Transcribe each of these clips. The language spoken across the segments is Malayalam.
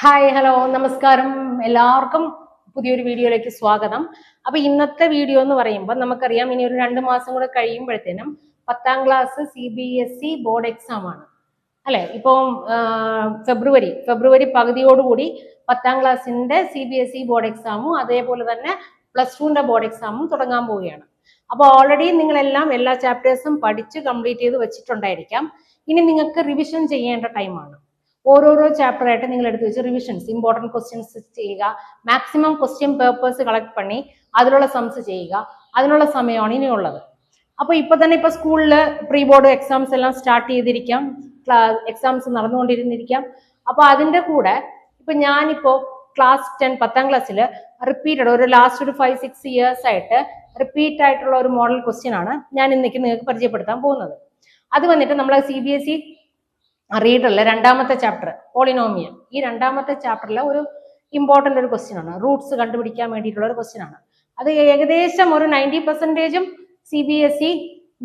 ഹായ് ഹലോ നമസ്കാരം എല്ലാവർക്കും പുതിയൊരു വീഡിയോയിലേക്ക് സ്വാഗതം. അപ്പൊ ഇന്നത്തെ വീഡിയോ എന്ന് പറയുമ്പോൾ നമുക്കറിയാം ഇനി ഒരു 2 മാസം കൂടെ കഴിയുമ്പോഴത്തേനും 10ാം ക്ലാസ് CBSE ബോർഡ് എക്സാം ആണ് അല്ലെ. ഇപ്പം ഫെബ്രുവരി പകുതിയോടുകൂടി 10ാം ക്ലാസ്സിന്റെ CBSE ബോർഡ് എക്സാമും അതേപോലെ തന്നെ +2ന്റെ ബോർഡ് എക്സാമും തുടങ്ങാൻ പോവുകയാണ്. അപ്പോൾ ഓൾറെഡി നിങ്ങളെല്ലാം എല്ലാ ചാപ്റ്റേഴ്സും പഠിച്ച് കംപ്ലീറ്റ് ചെയ്ത് വെച്ചിട്ടുണ്ടായിരിക്കാം. ഇനി നിങ്ങൾക്ക് റിവിഷൻ ചെയ്യേണ്ട ടൈമാണ്. ഓരോരോ ചാപ്റ്റർ ആയിട്ട് നിങ്ങൾ എടുത്ത് വെച്ച് റിവിഷൻസ് ഇമ്പോർട്ടൻറ്റ് ക്വസ്റ്റ്യൻസ് ചെയ്യുക. മാക്സിമം ക്വസ്റ്റ്യൻ പേപ്പേഴ്സ് കളക്ട് പണി അതിലുള്ള സംസ് ചെയ്യുക. അതിനുള്ള സമയമാണ് ഇനിയുള്ളത്. അപ്പോൾ ഇപ്പൊ തന്നെ ഇപ്പൊ സ്കൂളിൽ പ്രീ ബോർഡ് എക്സാംസ് എല്ലാം സ്റ്റാർട്ട് ചെയ്തിരിക്കാം, എക്സാംസ് നടന്നുകൊണ്ടിരുന്നിരിക്കാം. അപ്പൊ അതിന്റെ കൂടെ ഇപ്പൊ ഞാനിപ്പോ ക്ലാസ് 10 10ാം ക്ലാസ്സിൽ റിപ്പീറ്റഡ് ഒരു ലാസ്റ്റ് ഒരു 5-6 ഇയേഴ്സ് ആയിട്ട് റിപ്പീറ്റ് ആയിട്ടുള്ള ഒരു മോഡൽ ക്വസ്റ്റ്യൻ ആണ് ഞാൻ ഇന്നേക്ക് നിങ്ങൾക്ക് പരിചയപ്പെടുത്താൻ പോകുന്നത്. അത് വന്നിട്ട് നമ്മളെ CBSE റീഡറിലെ 2ാമത്തെ ചാപ്റ്റർ പോളിനോമിയൽ, ഈ 2ാമത്തെ ചാപ്റ്ററിലെ ഒരു ഇമ്പോർട്ടൻ്റ് ഒരു ക്വസ്റ്റ്യൻ ആണ്. റൂട്ട്സ് കണ്ടുപിടിക്കാൻ വേണ്ടിയിട്ടുള്ള ഒരു ക്വസ്റ്റ്യൻ ആണ്. അത് ഏകദേശം ഒരു 90% CBSE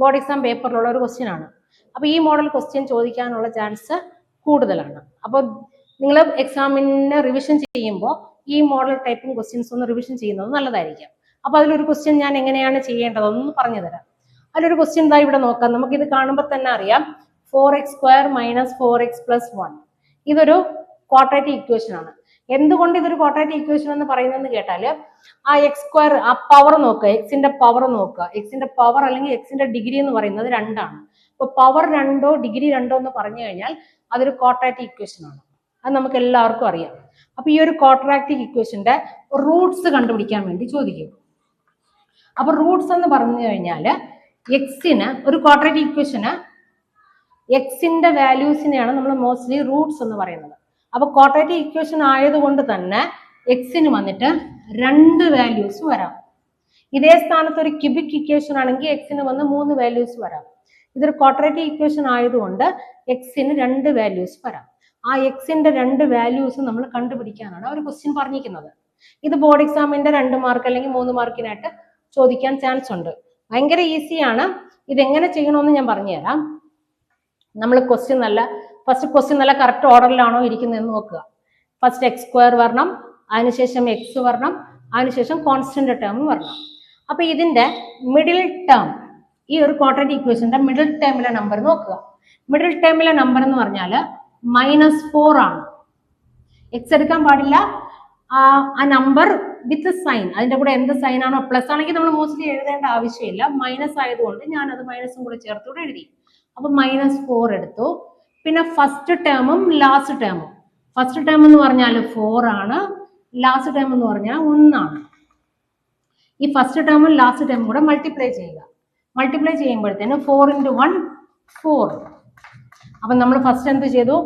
ബോർഡ് എക്സാം പേപ്പറിലുള്ള ഒരു ക്വസ്റ്റ്യൻ ആണ്. അപ്പൊ ഈ മോഡൽ ക്വസ്റ്റ്യൻ ചോദിക്കാനുള്ള ചാൻസ് കൂടുതലാണ്. അപ്പോൾ നിങ്ങൾ എക്സാമിന് റിവിഷൻ ചെയ്യുമ്പോൾ ഈ മോഡൽ ടൈപ്പും ക്വസ്റ്റ്യൻസ് ഒന്ന് റിവിഷൻ ചെയ്യുന്നത് നല്ലതായിരിക്കും. അപ്പൊ അതിലൊരു ക്വസ്റ്റ്യൻ ഞാൻ എങ്ങനെയാണ് ചെയ്യേണ്ടതെന്ന് പറഞ്ഞു തരാം. അതിലൊരു ക്വസ്റ്റ്യൻ എന്താ ഇവിടെ നോക്കാം. നമുക്കിത് കാണുമ്പോൾ തന്നെ അറിയാം. 4x² - 4x + 1 ഇതൊരു ക്വാഡ്രാറ്റിക് ഇക്വേഷൻ ആണ്. എന്തുകൊണ്ട് ഇതൊരു ക്വാഡ്രാറ്റിക് ഇക്വേഷൻ എന്ന് പറയുന്നതെന്ന് കേട്ടാല് ആ x² ആ പവർ നോക്കുക, എക്സിന്റെ പവർ നോക്കുക. എക്സിന്റെ പവർ അല്ലെങ്കിൽ എക്സിന്റെ ഡിഗ്രി എന്ന് പറയുന്നത് 2 ആണ്. അപ്പൊ പവർ 2 ഡിഗ്രി 2 എന്ന് പറഞ്ഞു കഴിഞ്ഞാൽ അതൊരു ക്വാഡ്രാറ്റിക് ഇക്വേഷൻ ആണ്. അത് നമുക്ക് എല്ലാവർക്കും അറിയാം. അപ്പൊ ഈ ഒരു ക്വാഡ്രാറ്റിക് ഇക്വേഷന്റെ റൂട്ട്സ് കണ്ടുപിടിക്കാൻ വേണ്ടി ചോദിക്കും. അപ്പൊ റൂട്ട്സ് എന്ന് പറഞ്ഞു കഴിഞ്ഞാൽ എക്സിന് ഒരു ക്വാഡ്രാറ്റിക് ഇക്വേഷന് എക്സിന്റെ വാല്യൂസിനെയാണ് നമ്മൾ മോസ്റ്റ്ലി റൂട്ട്സ് എന്ന് പറയുന്നത്. അപ്പൊ ക്വാഡ്രാറ്റിക് ഇക്വേഷൻ ആയതുകൊണ്ട് തന്നെ എക്സിന് വന്നിട്ട് 2 വാല്യൂസ് വരാം. ഇതേ സ്ഥാനത്ത് ഒരു ക്യൂബിക് ഇക്വേഷൻ ആണെങ്കിൽ എക്സിന് വന്ന് 3 വാല്യൂസ് വരാം. ഇതൊരു ക്വാഡ്രാറ്റിക് ഇക്വേഷൻ ആയതുകൊണ്ട് എക്സിന് 2 വാല്യൂസ് വരാം. ആ എക്സിന്റെ 2 വാല്യൂസ് നമ്മൾ കണ്ടുപിടിക്കാനാണ് ഒരു ക്വസ്റ്റ്യൻ പറഞ്ഞിരിക്കുന്നത്. ഇത് ബോർഡ് എക്സാമിന്റെ 2 മാർക്ക് അല്ലെങ്കിൽ 3 മാർക്കിനായിട്ട് ചോദിക്കാൻ ചാൻസ് ഉണ്ട്. ഭയങ്കര ഈസിയാണ്. ഇതെങ്ങനെ ചെയ്യണമെന്ന് ഞാൻ പറഞ്ഞുതരാം. നമ്മൾ ഫസ്റ്റ് ക്വസ്റ്റ്യൻ നല്ല കറക്റ്റ് ഓർഡറിലാണോ ഇരിക്കുന്നതെന്ന് നോക്കുക. ഫസ്റ്റ് x² വരണം, അതിനുശേഷം x വരണം, അതിനുശേഷം കോൺസ്റ്റന്റ് ടേം വരണം. അപ്പൊ ഇതിന്റെ മിഡിൽ ടേം, ഈ ഒരു ക്വാഡ്രാറ്റിക് ഇക്വേഷന്റെ മിഡിൽ ടേമിലെ നമ്പർ നോക്കുക. മിഡിൽ ടേമിലെ നമ്പർ എന്ന് പറഞ്ഞാൽ -4 ആണ്. x എടുക്കാൻ പാടില്ല. ആ നമ്പർ വിത്ത് സൈൻ, അതിന്റെ കൂടെ എന്ത് സൈൻ ആണോ, പ്ലസ് ആണെങ്കിൽ നമ്മൾ മോസ്റ്റ്ലി എഴുതേണ്ട ആവശ്യമില്ല. മൈനസ് ആയതുകൊണ്ട് ഞാൻ അത് മൈനസും കൂടെ ചേർത്തുകൂടെ എഴുതി. അപ്പൊ -4 എടുത്തു. പിന്നെ ഫസ്റ്റ് ടേമും ലാസ്റ്റ് ടേമും. ഫസ്റ്റ് ടേം എന്ന് പറഞ്ഞാൽ 4 ആണ്, ലാസ്റ്റ് ടേം എന്ന് പറഞ്ഞാൽ 1 ആണ്. ഈ ഫസ്റ്റ് ടേമും ലാസ്റ്റ് ടേമും കൂടെ മൾട്ടിപ്ലൈ ചെയ്യുക. മൾട്ടിപ്ലൈ ചെയ്യുമ്പോഴത്തേന് 4 × 1 4. അപ്പൊ നമ്മൾ ഫസ്റ്റ് എന്ത് ചെയ്തു,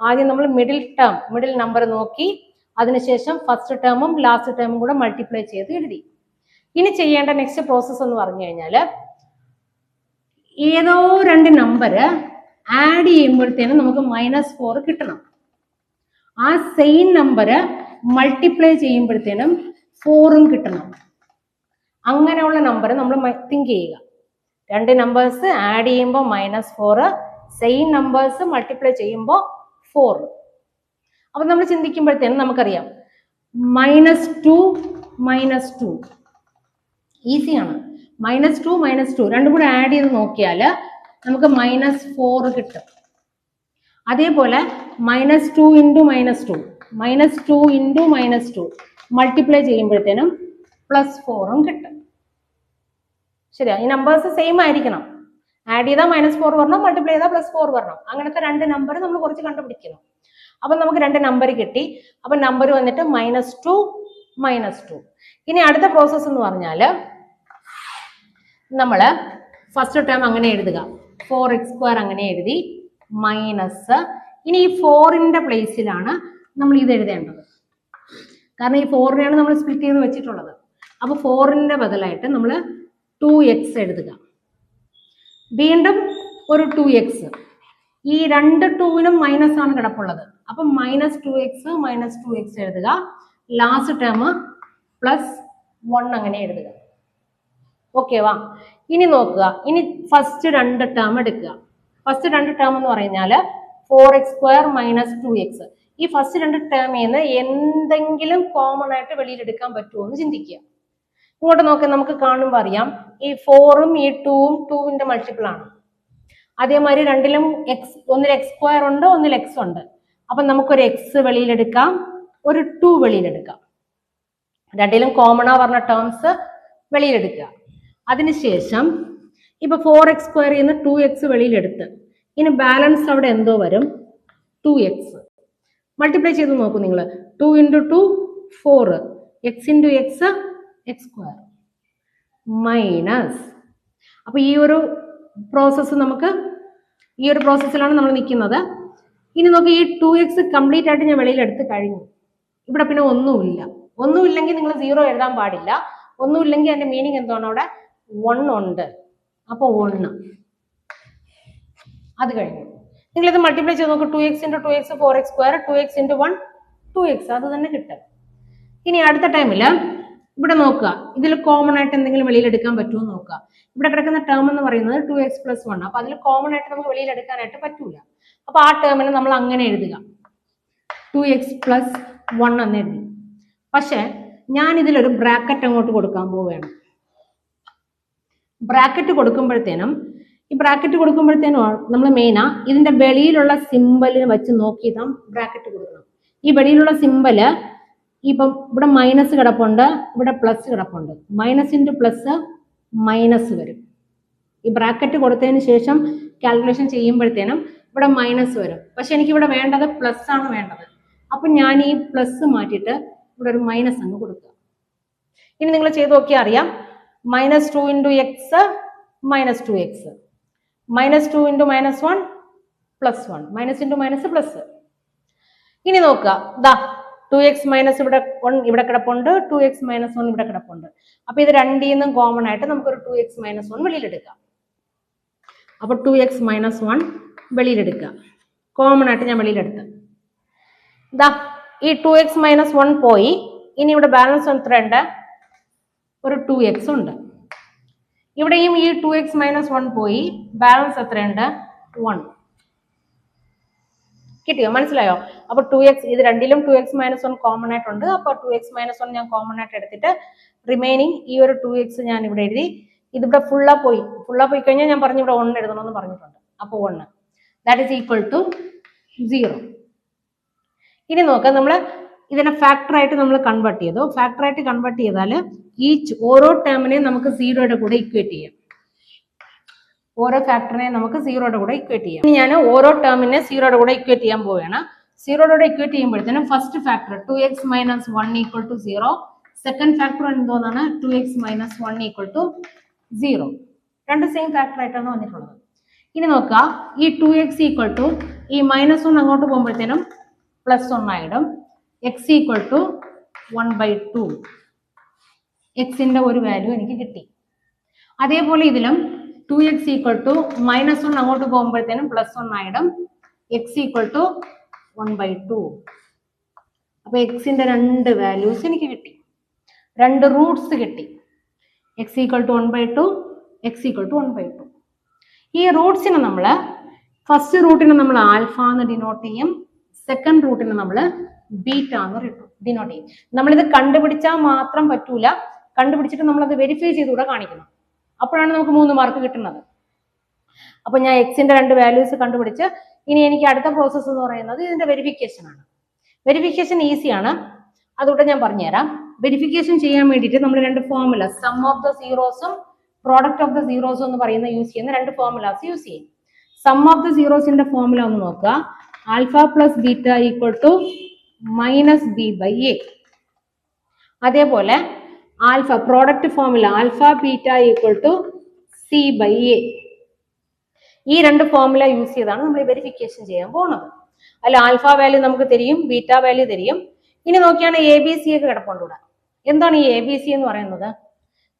ആദ്യം നമ്മൾ മിഡിൽ നമ്പർ നോക്കി, അതിനുശേഷം ഫസ്റ്റ് ടേമും ലാസ്റ്റ് ടേമും കൂടെ മൾട്ടിപ്ലൈ ചെയ്ത് എഴുതി. ഇനി ചെയ്യേണ്ട നെക്സ്റ്റ് പ്രോസസ്സ് എന്ന് പറഞ്ഞു കഴിഞ്ഞാൽ ഏതോ 2 നമ്പർ ആഡ് ചെയ്യുമ്പോഴത്തേനും നമുക്ക് -4 കിട്ടണം. ആ സെയിം നമ്പർ മൾട്ടിപ്ലൈ ചെയ്യുമ്പോഴത്തേനും 4ഉം കിട്ടണം. അങ്ങനെയുള്ള നമ്പർ നമ്മൾ തിങ്ക് ചെയ്യുക. 2 നമ്പേഴ്സ് ആഡ് ചെയ്യുമ്പോൾ -4, സെയിം നമ്പേഴ്സ് മൾട്ടിപ്ലൈ ചെയ്യുമ്പോൾ 4. അപ്പൊ നമ്മൾ ചിന്തിക്കുമ്പോഴത്തേനും നമുക്കറിയാം -2 -2 ഈസിയാണ്. -2 രണ്ടും കൂടെ ആഡ് ചെയ്ത് നോക്കിയാൽ നമുക്ക് -4 കിട്ടും. അതേപോലെ -2 × -2 മൾട്ടിപ്ലൈ ചെയ്യുമ്പോഴത്തേനും +4ഉം കിട്ടും. ശരിയാ, ഈ നമ്പേഴ്സ് സെയിം ആയിരിക്കണം. ആഡ് ചെയ്താൽ -4 വരണം, മൾട്ടിപ്ലൈ ചെയ്താൽ +4 വരണം. അങ്ങനത്തെ 2 നമ്പർ നമ്മൾ കുറച്ച് കണ്ടുപിടിക്കണം. അപ്പൊ നമുക്ക് 2 നമ്പർ കിട്ടി. അപ്പൊ നമ്പർ വന്നിട്ട് -2. ഇനി അടുത്ത പ്രോസസ്സ് എന്ന് പറഞ്ഞാൽ നമ്മള് ഫസ്റ്റ് ടേം അങ്ങനെ എഴുതുക. 4x² അങ്ങനെ എഴുതി, മൈനസ്. ഇനി ഈ 4ന്റെ പ്ലേസിലാണ് നമ്മൾ ഇത് എഴുതേണ്ടത്. കാരണം ഈ 4നെയാണ് നമ്മൾ സ്പ്ലിറ്റ് ചെയ്ത് വെച്ചിട്ടുള്ളത്. അപ്പൊ 4ന്റെ ബദലായിട്ട് നമ്മൾ 2x എഴുതുക. വീണ്ടും ഒരു 2x. ഈ 2 2നും മൈനസ് ആണ് കിടപ്പുള്ളത്. അപ്പൊ -2x എഴുതുക. ലാസ്റ്റ് ടേം +1 അങ്ങനെ എഴുതുക. ഓക്കെ വാ. ഇനി നോക്കുക, ഇനി ഫസ്റ്റ് 2 ടേം എടുക്കുക. ഫസ്റ്റ് 2 ടേം എന്ന് പറഞ്ഞാൽ 4x² - 2x. ഈ ഫസ്റ്റ് രണ്ട് ടേമിൽ നിന്ന് എന്തെങ്കിലും കോമൺ ആയിട്ട് വെളിയിലെടുക്കാൻ പറ്റുമോ എന്ന് ചിന്തിക്കുക. ഇങ്ങോട്ട് നോക്കി നമുക്ക് കാണുമ്പോൾ അറിയാം ഈ 4ഉം ഈ 2ഉം 2ന്റെ മൾട്ടിപ്പിൾ ആണ്. അതേമാതിരി രണ്ടിലും ഒന്നിൽ x² ഉണ്ട്, ഒന്നിൽ x ഉണ്ട്. അപ്പൊ നമുക്കൊരു x വെളിയിലെടുക്കാം, ഒരു 2 വെളിയിലെടുക്കാം. രണ്ടിലും കോമണാ പറഞ്ഞ ടേംസ് വെളിയിലെടുക്കുക. അതിനുശേഷം ഇപ്പൊ 4x² നിന്ന് 2x വെളിയിലെടുത്ത് ഇനി ബാലൻസ് അവിടെ എന്തോ വരും 2x. മൾട്ടിപ്ലൈ ചെയ്ത് നോക്കൂ നിങ്ങൾ. 2 × 2 4, x × x x² മൈനസ്. അപ്പൊ ഈ ഒരു പ്രോസസ്സിലാണ് നമ്മൾ നിൽക്കുന്നത്. ഇനി നോക്കി ഈ 2x കംപ്ലീറ്റ് ആയിട്ട് ഞാൻ വെളിയിലെടുത്ത് കഴിഞ്ഞു. ഇവിടെ പിന്നെ ഒന്നുമില്ലെങ്കിൽ നിങ്ങൾ 0 എഴുതാൻ പാടില്ല. ഒന്നുമില്ലെങ്കിൽ അതിന്റെ മീനിങ് എന്താണ്? അവിടെ 1 ഉണ്ട്. അപ്പൊ 1 അത് കഴിഞ്ഞു. നിങ്ങൾ ഇത് മൾട്ടിപ്ലൈ ചെയ്ത് നോക്ക്. 2x × 2x 4x², 2x × 1 2x, അത് തന്നെ കിട്ടും. ഇനി അടുത്ത ടൈമില് ഇവിടെ നോക്കുക, ഇതിൽ കോമൺ ആയിട്ട് എന്തെങ്കിലും വെളിയിലെടുക്കാൻ പറ്റുമോ എന്ന് നോക്കുക. ഇവിടെ കിടക്കുന്ന ടേം എന്ന് പറയുന്നത് 2x + 1. അപ്പൊ അതിൽ കോമൺ ആയിട്ട് നമുക്ക് വെളിയിലെടുക്കാനായിട്ട് പറ്റൂല. അപ്പൊ ആ ടേമിനെ നമ്മൾ അങ്ങനെ എഴുതുക, 2x + 1 എന്ന് എഴുതി. പക്ഷെ ഞാൻ ഇതിലൊരു ബ്രാക്കറ്റ് അങ്ങോട്ട് കൊടുക്കാൻ പോവുകയാണ്. ബ്രാക്കറ്റ് കൊടുക്കുമ്പോഴത്തേനും നമ്മൾ മെയിനാ ഇതിന്റെ വെളിയിലുള്ള സിമ്പലിന് വെച്ച് നോക്കിയിട്ട് ബ്രാക്കറ്റ് കൊടുക്കണം. ഈ വെളിയിലുള്ള സിമ്പല് ഇപ്പം ഇവിടെ മൈനസ് കിടപ്പുണ്ട്, ഇവിടെ പ്ലസ് കിടപ്പുണ്ട്. മൈനസ് × പ്ലസ് മൈനസ് വരും. ഈ ബ്രാക്കറ്റ് കൊടുത്തതിന് ശേഷം കാൽക്കുലേഷൻ ചെയ്യുമ്പോഴത്തേനും ഇവിടെ മൈനസ് വരും. പക്ഷെ എനിക്ക് ഇവിടെ വേണ്ടത് പ്ലസ് ആണ് വേണ്ടത്. അപ്പൊ ഞാൻ ഈ പ്ലസ് മാറ്റിയിട്ട് ഇവിടെ ഒരു മൈനസ് അങ്ങ് കൊടുക്കുക. ഇനി നിങ്ങൾ ചെയ്ത് നോക്കിയാൽ അറിയാം, -2 × x -2x, -2 × -1 +1, -× പ്ലസ്. ഇനി നോക്കുക, ദാ 2x - ഇവിടെ 1 ഇവിടെ കിടപ്പുണ്ട്, 2x - 1 ഇവിടെ കിടപ്പുണ്ട്. അപ്പൊ ഇത് രണ്ടിൽ നിന്നും കോമൺ ആയിട്ട് നമുക്കൊരു 2x - 1 വെളിയിലെടുക്കാം. അപ്പൊ 2x - 1 വെളിയിലെടുക്കുക. കോമൺ ആയിട്ട് ഞാൻ വെളിയിലെടുത്ത് ദാ ഈ 2x - 1 പോയി. ഇനി ഇവിടെ ബാലൻസ് എത്ര ഉണ്ട്? ഒരു 2x ഉണ്ട്. ഇവിടെയും ഈ 2x - 1 പോയി. ബാലൻസ് എത്രയുണ്ട്? 1. കിട്ടിയോ? മനസ്സിലായോ? അപ്പൊ 2x, ഇത് രണ്ടിലും 2x - 1 കോമൺ ആയിട്ടുണ്ട്. അപ്പൊ 2x - 1 ഞാൻ കോമൺ ആയിട്ട് എടുത്തിട്ട് റിമൈനിങ് ഈ ഒരു 2x ഞാൻ ഇവിടെ എഴുതി. ഇതിവിടെ ഫുള്ളാ പോയി കഴിഞ്ഞാൽ ഞാൻ പറഞ്ഞു ഇവിടെ 1 എഴുതണമെന്ന് പറഞ്ഞിട്ടുണ്ട്. അപ്പൊ 1 ദാറ്റ് ഈസ് ഈക്വൽ ടു 0. ഇനി നോക്കാം, നമ്മൾ ഇതിനെ ഫാക്ടറായിട്ട് നമ്മൾ കൺവേർട്ട് ചെയ്തു. ഫാക്ടറായിട്ട് കൺവേർട്ട് ചെയ്താൽ ഓരോ ടേമിനെയും നമുക്ക് 0യുടെ കൂടെ ഇക്വേറ്റ് ചെയ്യാം. ഓരോ ഫാക്ടറിനെ നമുക്ക് 0യുടെ കൂടെ ഇക്വേറ്റ് ചെയ്യാം. ഇനി ഞാൻ ഓരോ ടേമിനെ 0യുടെ കൂടെ ഇക്വേറ്റ് ചെയ്യാൻ പോവുകയാണ്. 0യുടെ കൂടെ ഇക്വേറ്റ് ചെയ്യുമ്പോഴത്തേനും first factor 2x - 1 = 0. Second factor എന്തോന്നാണ്? 2x - 1 = 0. രണ്ട് സെയിം ഫാക്ടർ ആയിട്ടാണ് വന്നിട്ടുള്ളത്. ഇനി നോക്കുക, ഈ 2x = ഈ -1 അങ്ങോട്ട് പോകുമ്പോഴത്തേനും +1 ആയിടും. x = 1/2. എക്സിന്റെ ഒരു വാല്യൂ എനിക്ക് കിട്ടി. അതേപോലെ ഇതിലും 2x = -1 അങ്ങോട്ട് പോകുമ്പോഴത്തേനും +1 ആയിടും. x = 1/2. അപ്പൊ എക്സിന്റെ രണ്ട് വാല്യൂസ് എനിക്ക് കിട്ടി, രണ്ട് റൂട്ട്സ് കിട്ടി. x = 1/2, x = 1/2. ഈ റൂട്ട്സിനെ നമ്മൾ ഫസ്റ്റ് റൂട്ടിനെ നമ്മൾ ആൽഫ എന്ന് ഡിനോട്ട് ചെയ്യും, സെക്കൻഡ് റൂട്ടിനെ നമ്മൾ ബീറ്റ എന്ന് ഡിനോട്ട് ചെയ്യും. നമ്മളിത് കണ്ടുപിടിച്ചാൽ മാത്രം പറ്റൂല, കണ്ടുപിടിച്ചിട്ട് നമ്മളത് വെരിഫൈ ചെയ്തുകൂടെ കാണിക്കണം. അപ്പോഴാണ് നമുക്ക് 3 മാർക്ക് കിട്ടുന്നത്. അപ്പൊ ഞാൻ എക്സിന്റെ രണ്ട് വാല്യൂസ് കണ്ടുപിടിച്ച് ഇനി എനിക്ക് അടുത്ത പ്രോസസ്സ് എന്ന് പറയുന്നത് ഇതിന്റെ വെരിഫിക്കേഷൻ ആണ്. വെരിഫിക്കേഷൻ ഈസിയാണ്, അതുകൊണ്ട് ഞാൻ പറഞ്ഞുതരാം. വെരിഫിക്കേഷൻ ചെയ്യാൻ വേണ്ടിയിട്ട് നമ്മൾ രണ്ട് ഫോർമുല, സം ഓഫ് ദ സീറോസും പ്രോഡക്റ്റ് ഓഫ് ദ സീറോസും എന്ന് പറയുന്ന യൂസ് ചെയ്യുന്ന രണ്ട് ഫോർമുലാസ് യൂസ് ചെയ്യും. സം ഓഫ് ദ സീറോസിന്റെ ഫോർമുല ഒന്ന് നോക്കുക. Alpha plus beta = -b/a. അതേപോലെ alpha product formula alpha beta = c/a. ഈ രണ്ട് ഫോർമുല യൂസ് ചെയ്താണ് നമ്മൾ വെരിഫിക്കേഷൻ ചെയ്യാൻ പോകുന്നത്. അതിൽ ആൽഫ വാല്യൂ നമുക്ക് തരും, ബീറ്റ വാല്യൂ തരും. ഇനി നോക്കിയാണ് ABC ഒക്കെ കിടപ്പുണ്ട് ഇവിടെ. എന്താണ് ഈ ABC എന്ന് പറയുന്നത്?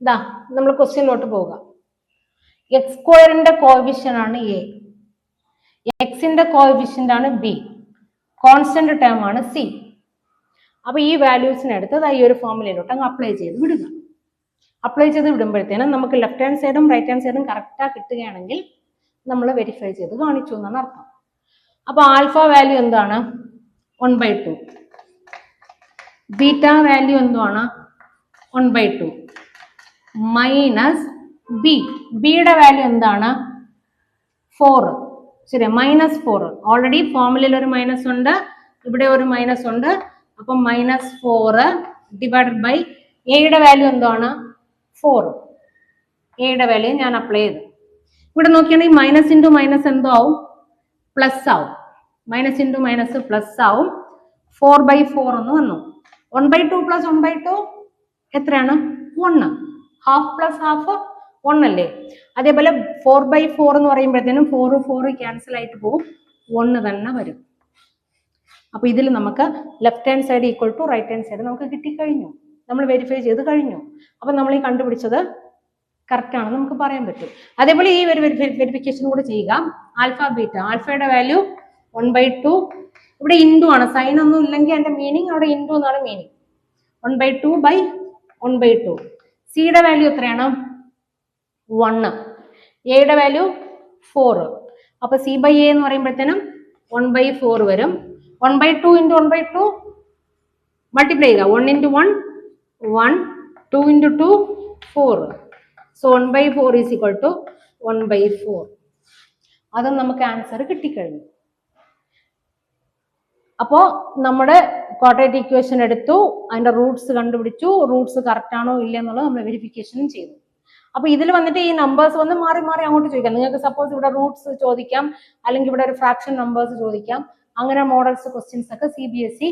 ഇതാ നമ്മൾ ക്വസ്റ്റ്യനിലോട്ട് പോവുക. x² കോഎഫിഷ്യന്റ് ആണ് a, എക്സിന്റെ കോഎഫിഷ്യന്റ് ആണ് b, കോൺസ്റ്റന്റ് ടേം ആണ് c. അപ്പൊ ഈ വാല്യൂസിനെ എടുത്ത് ഈ ഒരു ഫോർമുലയിലോട്ട് അങ്ങ് അപ്ലൈ ചെയ്ത് വിടുക. അപ്ലൈ ചെയ്ത് വിടുമ്പോഴത്തേനും നമുക്ക് ലെഫ്റ്റ് ഹാൻഡ് സൈഡും റൈറ്റ് ഹാൻഡ് സൈഡും കറക്റ്റാ കിട്ടുകയാണെങ്കിൽ നമ്മൾ വെരിഫൈ ചെയ്ത് കാണിച്ചു എന്നാണ് അർത്ഥം. അപ്പൊ ആൽഫ വാല്യൂ എന്താണ്? 1/2. ബീറ്റ വാല്യൂ എന്തുവാണ്? 1/2 മൈനസ് ബി. ബിയുടെ വാല്യൂ എന്താണ്? 4. ശരി, -4. ഓൾറെഡി ഫോർമുലയിൽ ഒരു മൈനസ് ഉണ്ട്, ഇവിടെ ഒരു മൈനസ് ഉണ്ട്. അപ്പൊ -4 ഡിവൈഡഡ് ബൈ എയുടെ വാല്യൂ എന്താണ്? 4. എയുടെ വാല്യൂ ഞാൻ അപ്ലൈ ചെയ്തു. ഇവിടെ നോക്കിയാണെങ്കിൽ മൈനസ് ഇൻറ്റു മൈനസ് എന്തോ ആവും? പ്ലസ് ആവും. മൈനസ് ഇൻറ്റു മൈനസ് പ്ലസ് ആവും. 4/4 എന്ന് വന്നു. 1/2 പ്ലസ് 1/2 എത്രയാണ്? 1. ഹാഫ് പ്ലസ് ഹാഫ് 1 അല്ലേ? അതേപോലെ 4/4 എന്ന് പറയുമ്പോഴത്തേനും 4 4 ക്യാൻസൽ ആയിട്ട് പോകും, 1 തന്നെ വരും. അപ്പൊ ഇതിൽ നമുക്ക് left hand side equal to right hand side നമുക്ക് കിട്ടിക്കഴിഞ്ഞു. നമ്മൾ വെരിഫൈ ചെയ്ത് കഴിഞ്ഞു. അപ്പൊ നമ്മൾ ഈ കണ്ടുപിടിച്ചത് കറക്റ്റ് ആണെന്ന് നമുക്ക് പറയാൻ പറ്റും. അതേപോലെ ഈ ഒരു വെരിഫിക്കേഷൻ കൂടെ ചെയ്യുക. ആൽഫ ബീറ്റ, ആൽഫയുടെ വാല്യൂ 1/2. ഇവിടെ ഇൻറ്റു ആണ്, സൈൻ ഒന്നും ഇല്ലെങ്കിൽ അതിന്റെ മീനിങ് അവിടെ ഇൻറ്റു എന്നാണ് മീനിങ്. 1/2 ബൈ 1/2. സിയുടെ വാല്യൂ എത്രയാണ്? 1. എയുടെ വാല്യൂ 4. അപ്പൊ സി ബൈ എ എന്ന് പറയുമ്പോഴത്തേനും 1/4 വരും. 1/2 ഇൻറ്റു 1/2 മൾട്ടിപ്ലൈ ചെയ്യുക. 1 into 1 1, 2 into 2 4. So 1/4 is equal to 1/4. അത് നമുക്ക് ആൻസർ കിട്ടിക്കഴിഞ്ഞു. അപ്പോ നമ്മുടെ ക്വാഡ്രാറ്റിക് ഇക്വേഷൻ എടുത്തു, അതിന്റെ റൂട്ട്സ് കണ്ടുപിടിച്ചു, റൂട്ട്സ് കറക്റ്റ് ആണോ ഇല്ല എന്നുള്ളത് നമ്മൾ വെരിഫിക്കേഷനും ചെയ്തു. അപ്പൊ ഇതിൽ വന്നിട്ട് ഈ നമ്പേഴ്സ് വന്ന് മാറി മാറി അങ്ങോട്ട് ചോദിക്കാം. നിങ്ങൾക്ക് സപ്പോസ് ഇവിടെ റൂട്ട്സ് ചോദിക്കാം, അല്ലെങ്കിൽ ഇവിടെ ഒരു ഫ്രാക്ഷൻ നമ്പേഴ്സ് ചോദിക്കാം. അങ്ങനെ മോഡൽസ് ക്വസ്റ്റ്യൻസ് ഒക്കെ CBSE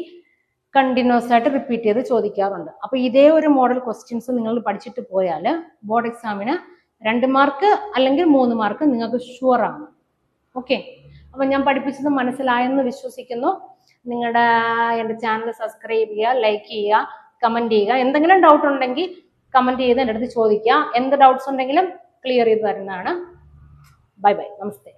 കണ്ടിന്യൂസ് ആയിട്ട് റിപ്പീറ്റ് ചെയ്ത് ചോദിക്കാറുണ്ട്. അപ്പൊ ഇതേ ഒരു മോഡൽ ക്വസ്റ്റ്യൻസ് നിങ്ങൾ പഠിച്ചിട്ട് പോയാൽ ബോർഡ് എക്സാമിന് 2 മാർക്ക് അല്ലെങ്കിൽ 3 മാർക്ക് നിങ്ങൾക്ക് ഷുവർ ആണ്. ഓക്കെ, അപ്പൊ ഞാൻ പഠിപ്പിച്ചത് മനസ്സിലായെന്ന് വിശ്വസിക്കുന്നു. നിങ്ങളുടെ എൻ്റെ ചാനൽ സബ്സ്ക്രൈബ് ചെയ്യുക, ലൈക്ക് ചെയ്യുക, കമന്റ് ചെയ്യുക. എന്തെങ്കിലും ഡൗട്ട് ഉണ്ടെങ്കിൽ കമന്റ് ചെയ്ത് എൻ്റെ അടുത്ത് ചോദിക്കുക. എന്ത് ഡൗട്ട്സ് ഉണ്ടെങ്കിലും ക്ലിയർ ചെയ്ത് തരുന്നതാണ്. ബൈ ബൈ, നമസ്തേ.